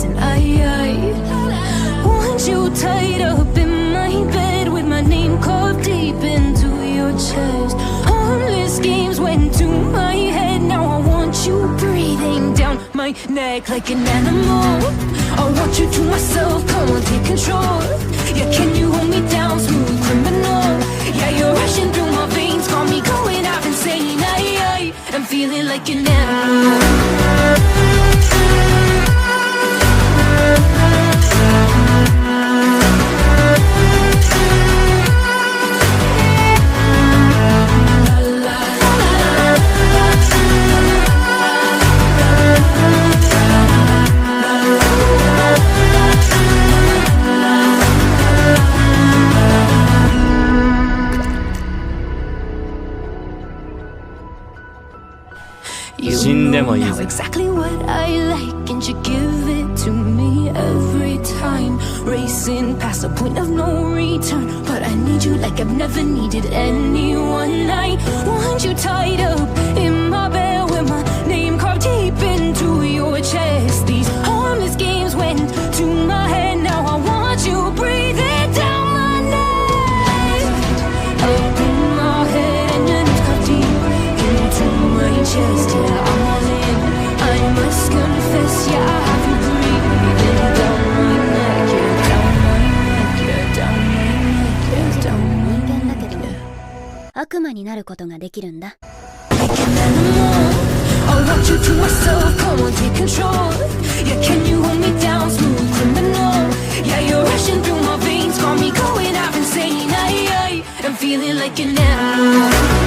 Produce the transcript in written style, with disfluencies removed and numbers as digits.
hypnotizing. I want you tied up in my bed with my name carved deep into your chest. Harmless games went to my head. Now I want you breathing down my neck like an animal. I want you to myself, come on, take control. Yeah, can you hold me down, smooth criminal? Yeah, you're rushing through my veins, got me going out insane. I'm feeling like an animal. You know now exactly what I like, and you give it to me every time. Racing past the point of no return, but I need you like I've never needed anyone. I want you tied up in my bed with my name carved deep into your chest. These harmless games went to my head. Now I want you breathing down my neck, up in my head, and your name's carved deep into my chest. Yeah, I'm all in, I must confess. Yeah, I have you breathing down my neck. Yeah, down my neck. Yeah, down my neck. Yeah, down my neck. Yeah. 悪魔になることができるんだ。 Like an animal, I want you to myself, come on, take control. Yeah, can you hold me down, smooth criminal? Yeah, you're rushing through my veins, got me going out insane. I'm feeling like an animal.